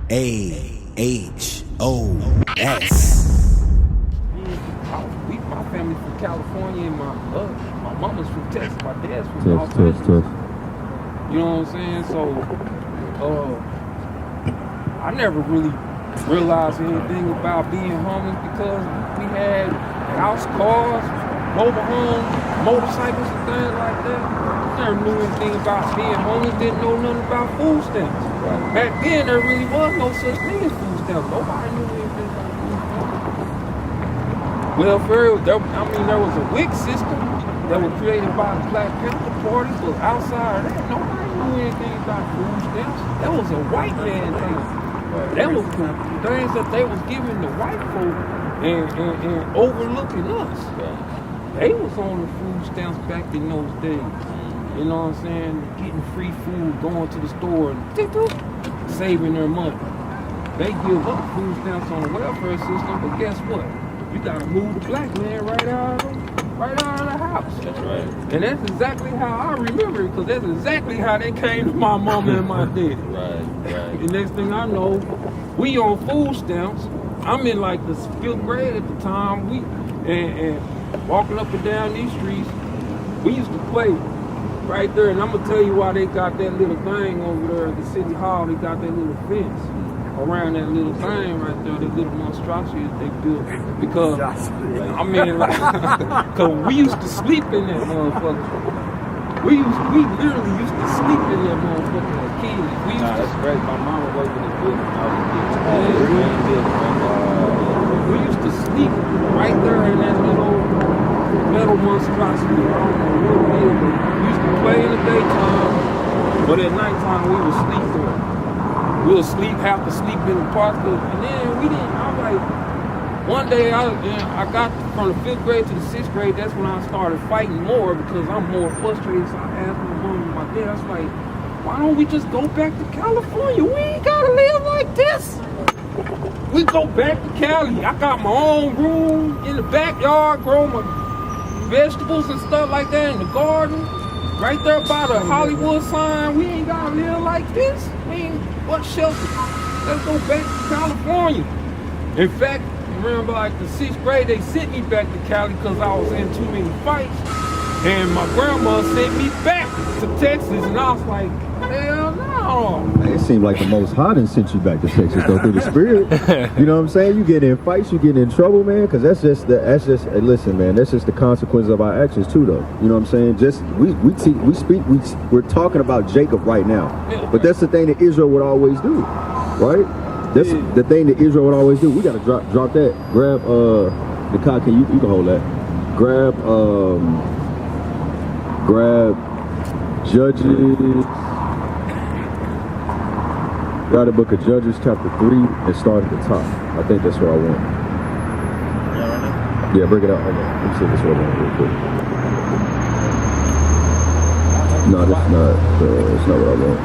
My family's from California, and my mama's from Texas. My dad's from Los Angeles. You know what I'm saying? So, I never really realized anything about being homeless because we had house cars, mobile homes, motorcycles, and things like that. I never knew anything about being homeless. Didn't know nothing about food stamps. Right. Back then, there really was no such thing as food stamps. Nobody knew anything about food stamps. Welfare, there was a WIC system that was created by the Black Panther Party, but outside of that, nobody knew anything about food stamps. That was a white man thing. That was the things that they was giving the white folk and overlooking us. They was on the food stamps back in those days. You know what I'm saying? Getting free food, going to the store, and saving their money. They give up food stamps on the welfare system, but guess what? You gotta move the black man right out of the house. That's right. And that's exactly how I remember it, because that's exactly how they came to my mama and my daddy. Right. The next thing I know, we on food stamps. I'm in like the 5th grade at the time. And walking up and down these streets, we used to play right there. And I'm gonna tell you why they got that little thing over there at the city hall. They got that little fence around that little thing right there, that little monstrosity that they built. Because, cause we used to sleep in that motherfucker. We literally used to sleep in that motherfucker as kids. That's great. My mama worked in the building. We used to sleep right there in that little metal monstrosity. I don't know what it is, but we used to play in the daytime, but at nighttime we would sleep there. We'll have to sleep in the park, and then I'm like, one day I got from the 5th grade to the 6th grade, that's when I started fighting more because I'm more frustrated. So I asked my mom and my dad, I was like, why don't we just go back to California? We ain't gotta live like this. We go back to Cali. I got my own room in the backyard, grow my vegetables and stuff like that in the garden. Right there by the Hollywood sign. We ain't gotta live like this. What shelter? Let's go back to California. In fact, remember like the 6th grade, they sent me back to Cali because I was in too many fights. And my grandma sent me back to Texas, and I was like, hell no. It seemed like the Most High done sent you back to Texas, though, through the Spirit. You know what I'm saying? You get in fights, you get in trouble, man, because listen, man, that's just the consequences of our actions too, though. You know what I'm saying? We're talking about Jacob right now, but that's the thing that Israel would always do, right? That's the thing that Israel would always do. We gotta drop that. Grab the car. You can hold that. Grab Judges. Grab the book of Judges, chapter 3, and start at the top. I think that's what I want. Yeah, bring it out. Hold on. Let me see this one real quick. No, that's not what I want.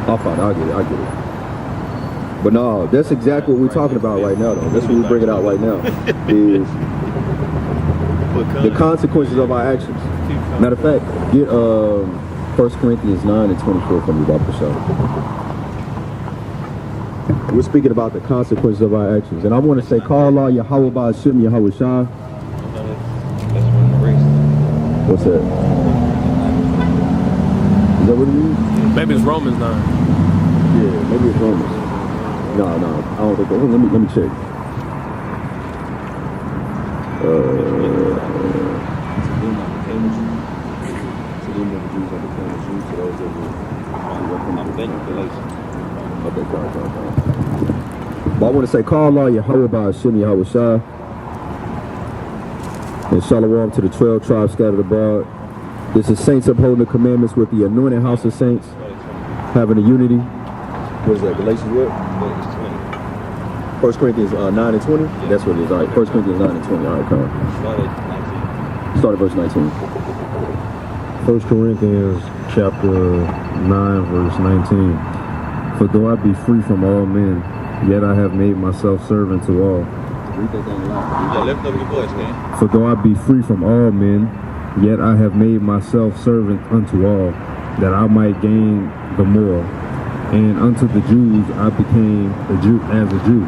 I'll find it. I'll get it. But no, that's exactly what we're talking about right now, though. That's what we bring it out right now. Is the consequences of our actions. Matter of fact, get 1 Corinthians 9 and 24 from you, Dr. Shaw. We're speaking about the consequences of our actions. And I want to say, call Allah Yahweh Ba'ashim Yahweh Shah. What's that? Is that what it means? Maybe it's Romans 9. Yeah, maybe it's Romans. No, I don't think. Let me check. But I want to say, call Allah Yahweh Ba'ashim Yahweh Shah. And shalom to the 12 tribes scattered abroad. This is saints upholding the commandments with the Anointed House of Saints, having a unity. What is that, Galatians what? 1 Corinthians 9 and 20? Yeah. That's what it is. All right, 1 Corinthians 9 and 20. All right, come on. Start at verse 19. 1 Corinthians chapter 9, verse 19. For though I be free from all men, yet I have made myself servant to all. Lift up your voice, man. For though I be free from all men, yet I have made myself servant unto all, that I might gain the more. And unto the Jews I became a Jew as a Jew,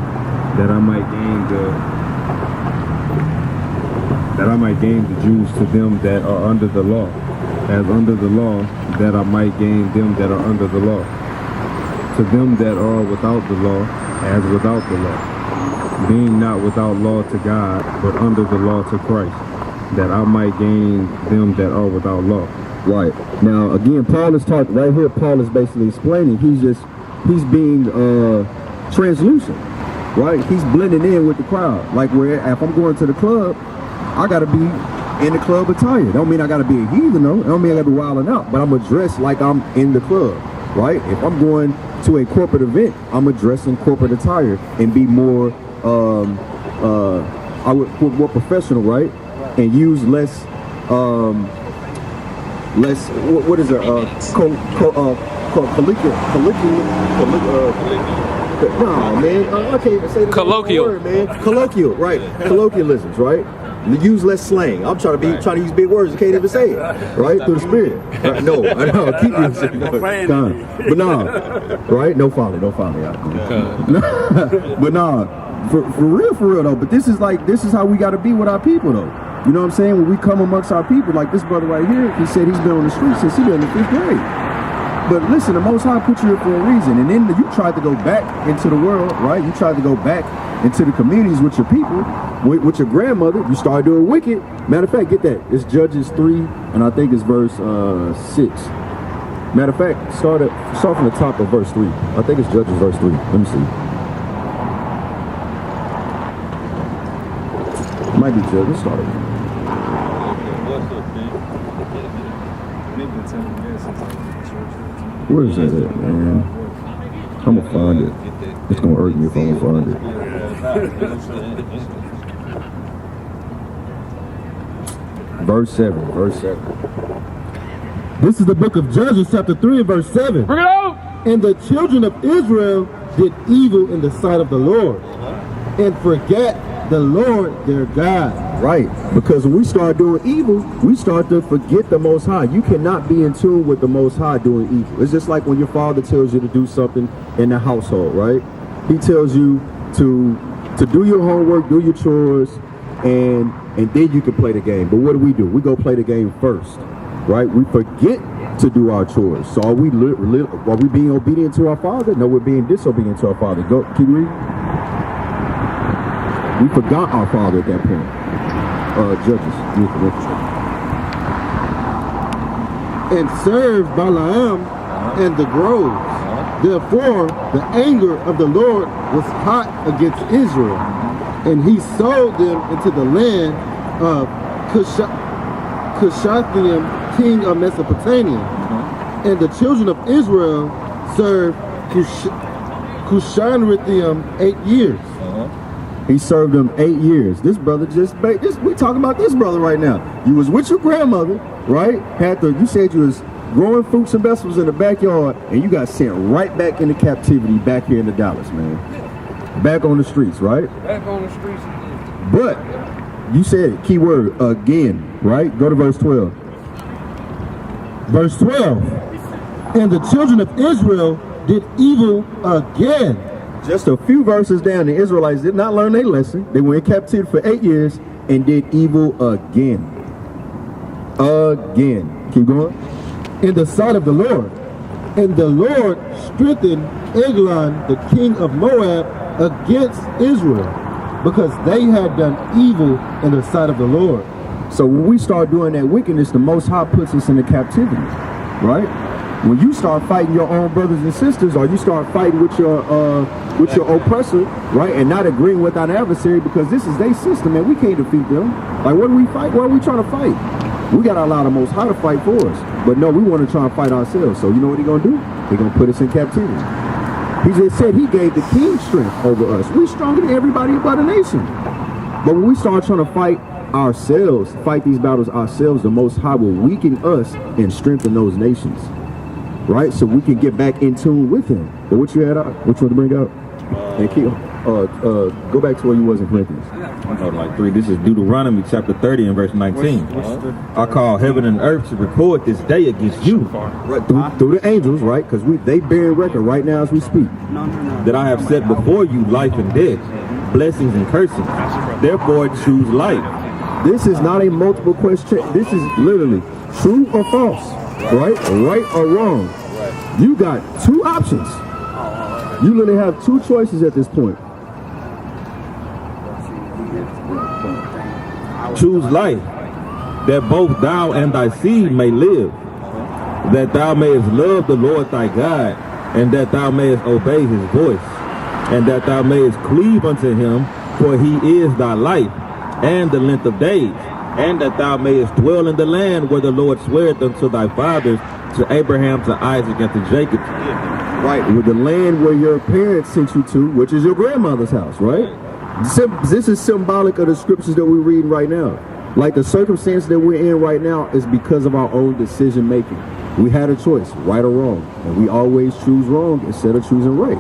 that I might gain the Jews to them that are under the law, as under the law, that I might gain them that are under the law. To them that are without the law, as without the law, being not without law to God, but under the law to Christ, that I might gain them that are without law. Right. Now, again, Paul is talking, right here, Paul is basically explaining, he's being translucent, right? He's blending in with the crowd. Like, where if I'm going to the club, I got to be in the club attire. Don't mean I got to be a heathen, though. Don't mean I got to be wilding out, but I'm going to dress like I'm in the club, right? If I'm going to a corporate event, I'm going to dress in corporate attire and be more, more professional, right? And use less, what is it? No, man, I can't even say the Colloquial. word, man. Colloquial, right? Colloquialisms, right? Use less slang. I'm trying to use big words. I can't even say it, right? Through the Spirit. Right? No, I know. Keep using it. But nah, right? No folly, y'all. But nah, for real though. But this is how we got to be with our people though. You know what I'm saying? When we come amongst our people, like this brother right here, he said he's been on the street since he's been in the 5th grade. But listen, the Most High put you here for a reason. And then you tried to go back into the world, right? You tried to go back into the communities with your people, with your grandmother. You started doing wicked. Matter of fact, get that. It's Judges 3, and I think it's verse 6. Matter of fact, start from the top of verse 3. I think it's Judges verse 3. Let me see. Might be Judges. Let's start again. Where is that at, man? I'm gonna find it. It's gonna hurt me if I don't find it. Verse 7. This is the book of Judges, chapter 3 and verse 7. Bring it out! And the children of Israel did evil in the sight of the Lord, and forget the Lord their God. Right, because when we start doing evil, we start to forget the Most High. You cannot be in tune with the Most High doing evil. It's just like when your father tells you to do something in the household, right? He tells you to do your homework, do your chores, and then you can play the game. But what do? We go play the game first, right? We forget to do our chores. So are we being obedient to our father? No, we're being disobedient to our father. Go, keep reading. We forgot our father at that point. Judges. And served Balaam and the groves. Therefore, the anger of the Lord was hot against Israel, and he sold them into the land of Cashapp, king of Mesopotamia. And the children of Israel served Cushan-Rithim 8 years. He served them 8 years. This brother we talking about this brother right now. You was with your grandmother, right? You said you was growing fruits and vegetables in the backyard, and you got sent right back into captivity back here in the Dallas, man. Back on the streets, right? Back on the streets. But you said it, key word, again, right? Go to verse 12. Verse 12. And the children of Israel did evil again. Just a few verses down, the Israelites did not learn their lesson. They were in captivity for 8 years and did evil again. Again. Keep going. In the sight of the Lord. And the Lord strengthened Eglon, the king of Moab, against Israel, because they had done evil in the sight of the Lord. So when we start doing that wickedness, the Most High puts us into captivity, right? When you start fighting your own brothers and sisters, or you start fighting with your oppressor, right, and not agreeing with our adversary, because this is their system and we can't defeat them. Like, what do we fight? What are we trying to fight? We got to allow the Most High to fight for us. But no, we want to try and fight ourselves. So you know what He's going to do? He's going to put us in captivity. He just said He gave the king strength over us. We're stronger than everybody about the nation. But when we start trying to fight ourselves, fight these battles ourselves, the Most High will weaken us and strengthen those nations. Right? So we can get back in tune with Him. But what you had out? Which one to bring out? And keep Go back to where you was in Corinthians. Like 3. This is Deuteronomy chapter 30 and verse 19. I call heaven and earth to record this day against you, Right, through the angels, right? Because they bear record right now as we speak. that I have set before you life and death, blessings and cursings. Therefore choose life. This is not a multiple question. This is literally true or false, right? Right or wrong. You got two options. You literally have two choices at this point. Choose life, that both thou and thy seed may live, that thou mayest love the Lord thy God, and that thou mayest obey his voice, and that thou mayest cleave unto him, for he is thy life, and the length of days, and that thou mayest dwell in the land where the Lord sweareth unto thy fathers, to Abraham, to Isaac, and to Jacob. Right, with the land where your parents sent you to, which is your grandmother's house, right? This is symbolic of the scriptures that we're reading right now. Like the circumstance that we're in right now is because of our own decision making. We had a choice, right or wrong, and we always choose wrong instead of choosing right.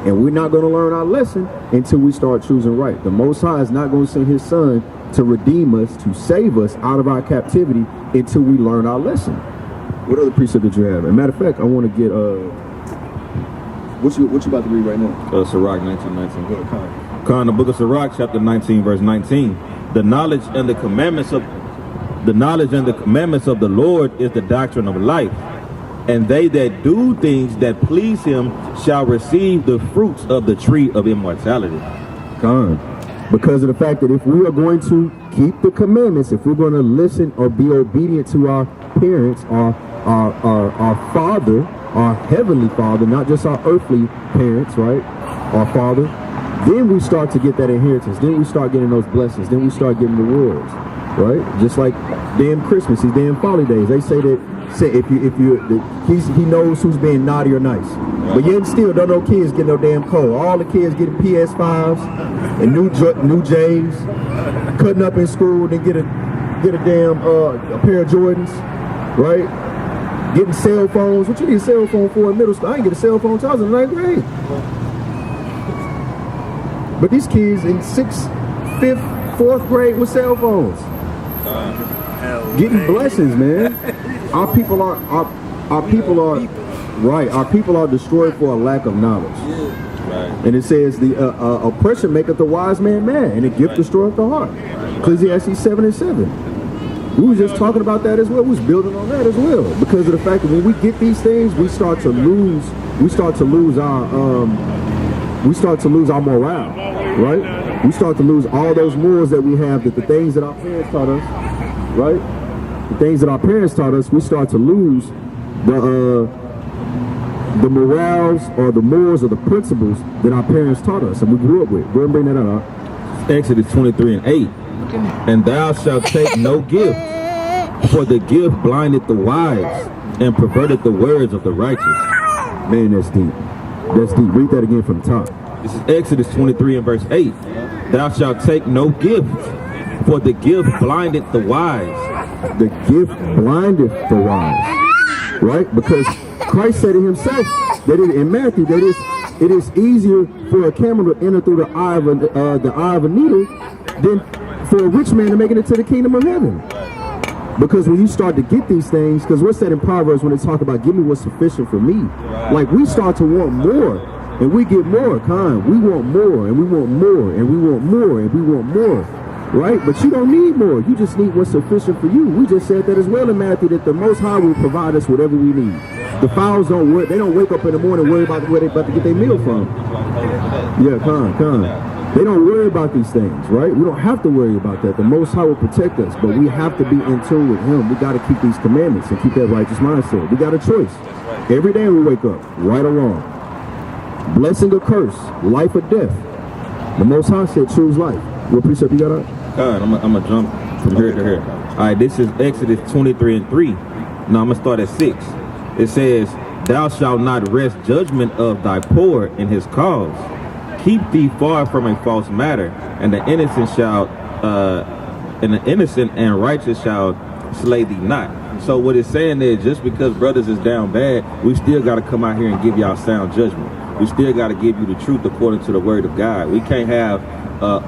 And we're not going to learn our lesson until we start choosing right. The Most High is not going to send his son to redeem us, to save us out of our captivity until we learn our lesson. What other precept did you have? As a matter of fact, I want to get what you about to read right now? Sirach 19:19. Go to Khan, the book of Sirach, chapter 19, verse 19. The knowledge and the commandments of the Lord is the doctrine of life, and they that do things that please him shall receive the fruits of the tree of immortality. Khan, because of the fact that if we are going to keep the commandments, if we're going to listen or be obedient to our parents, our father, our heavenly father, not just our earthly parents, right? Our father. Then we start to get that inheritance. Then we start getting those blessings. Then we start getting the rewards, right? Just like damn Christmas, these damn folly days. They say that he knows who's being naughty or nice, but yet still don't know kids get no damn cold. All the kids getting PS5s and new J's, cutting up in school, then get a damn a pair of Jordans, right? Getting cell phones. What you need a cell phone for in middle school? I didn't get a cell phone until I was in 9th grade. But these kids in 6th, 5th, 4th grade with cell phones. Getting blessings, man. Our people are destroyed for a lack of knowledge. And it says the oppression maketh the wise man mad, and the gift destroyeth the heart. Ecclesiastes 7:7. We were just talking about that as well. We was building on that as well, because of the fact that when we get these things, we start to lose our morale, right? We start to lose all those morals that we have, that the things that our parents taught us, right? The things that our parents taught us, we start to lose the morals or the morals or the principles that our parents taught us and we grew up with. Go ahead and bring that out. Exodus 23:8. And thou shalt take no gift, for the gift blinded the wise and perverted the words of the righteous. Man, that's deep. That's deep. Read that again from the top. This is Exodus 23 and verse 8. Thou shalt take no gift, for the gift blinded the wise. The gift blinded the wise, right? Because Christ said it himself that in Matthew that it is easier for a camel to enter through the eye of a needle than for a rich man to make it into the kingdom of heaven. Because when you start to get these things, because what's that in Proverbs when they talk about give me what's sufficient for me? Like we start to want more, and we get more. We want more, and we want more, and we want more, and we want more. Right? But you don't need more. You just need what's sufficient for you. We just said that as well in Matthew, that the Most High will provide us whatever we need. The fowls don't work. They don't wake up in the morning and worry about where they're about to get their meal from. Yeah, They don't worry about these things, right? We don't have to worry about that. The Most High will protect us, but we have to be in tune with him. We got to keep these commandments and keep that righteous mindset. We got a choice. Every day we wake up, right or wrong. Blessing or curse, life or death. The Most High said choose life. What precept you got on? I'm gonna jump from here to here. All right, this is Exodus 23 and 3. Now I'm gonna start at 6. It says, "Thou shalt not wrest judgment of thy poor in his cause. Keep thee far from a false matter, and the innocent and righteous shall slay thee not." So what it's saying is, just because brothers is down bad, we still got to come out here and give y'all sound judgment. We still got to give you the truth according to the word of God. We can't have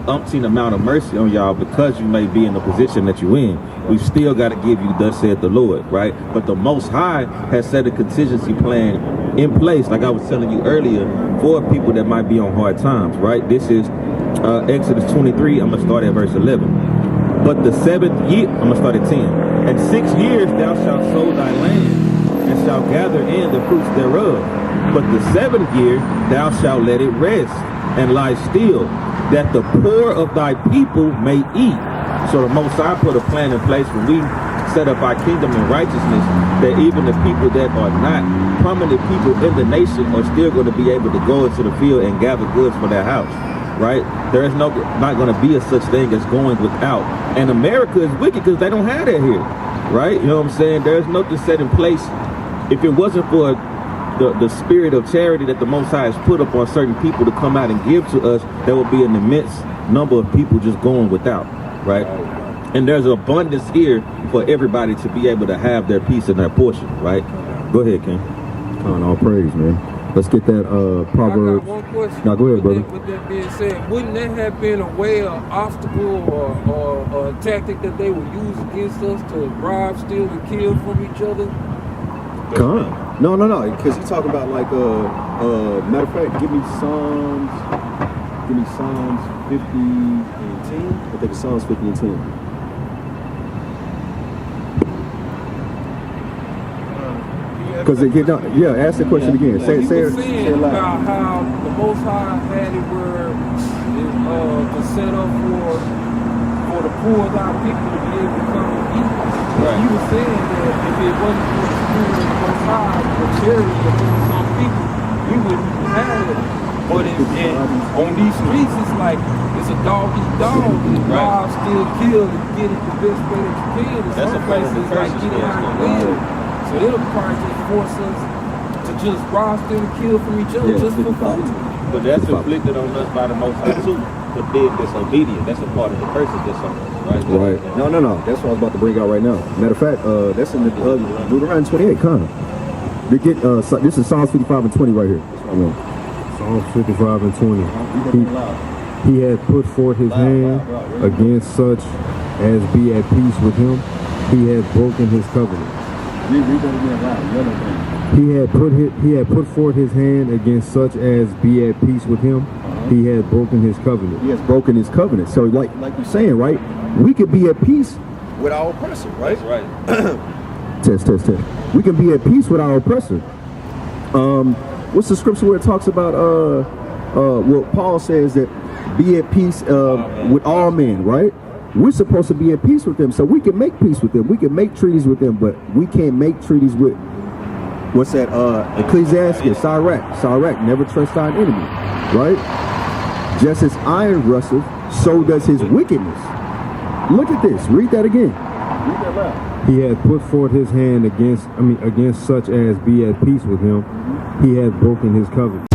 umpteen amount of mercy on y'all because you may be in the position that you're in. We still got to give you thus saith the Lord, right? But the Most High has set a contingency plan in place, like I was telling you earlier, for people that might be on hard times, right? This is Exodus 23. I'm going to start at verse 11. But the 7th year, I'm going to start at 10. And 6 years thou shalt sow thy land, and shalt gather in the fruits thereof. But the 7th year thou shalt let it rest, and lie still, that the poor of thy people may eat. So the Most High put a plan in place when we set up our kingdom in righteousness, that even the people that are not prominent people in the nation are still going to be able to go into the field and gather goods for their house, right? There is not going to be a such thing as going without. And America is wicked because they don't have that here, right? You know what I'm saying? There's nothing set in place. If it wasn't for the spirit of charity that the Most High has put upon certain people to come out and give to us, there will be an immense number of people just going without, right? And there's abundance here for everybody to be able to have their piece and their portion, right? Go ahead, King. On all praise, man. Let's get that Proverbs. I got one question. Now go ahead, brother. With that being said, wouldn't that have been a way, an obstacle, or a tactic that they would use against us to rob, steal, and kill from each other? No, because he's talking about like matter of fact, give me Psalms 50 and 10. I think it's Psalms 50 and 10. Because ask the question again. Say it about how the Most High had it where to set up for the poor of our people to be able to come and eat. Right. You were saying that if it wasn't for the spirit of the Most High, the charity of some people, we wouldn't even have it. But on these streets, it's like it's a dog eat dog. Rob, still kill, and get it the best way that you can. In some places, like get it how you live. So it'll probably just force us to just rob, steal, and kill from each other just for food. But that's inflicted on us by the Most High too, for being disobedient. That's a part of the curse of this on us, right? Right. No. That's what I was about to bring out right now. Matter of fact, that's in the Deuteronomy 28, kind of. This is Psalms 55 and 20 right here. Psalms 55 and 20. He had put forth his hand against such as be at peace with him. He had broken his covenant. Read that again loud. He had put forth his hand against such as be at peace with him. He had broken his covenant. He has broken his covenant. So like you're saying, right? We could be at peace with our oppressor, right? That's right. Test. We can be at peace with our oppressor. What's the scripture where it talks about what Paul says that be at peace with all men, right? We're supposed to be at peace with them, so we can make peace with them. We can make treaties with them, but we can't make treaties with, what's that, Ecclesiastes, Sirach, never trust thine enemy, right? Just as iron rusteth, so does his wickedness. Look at this, read that again. Read that loud. He had put forth his hand against such as be at peace with him. He had broken his covenant.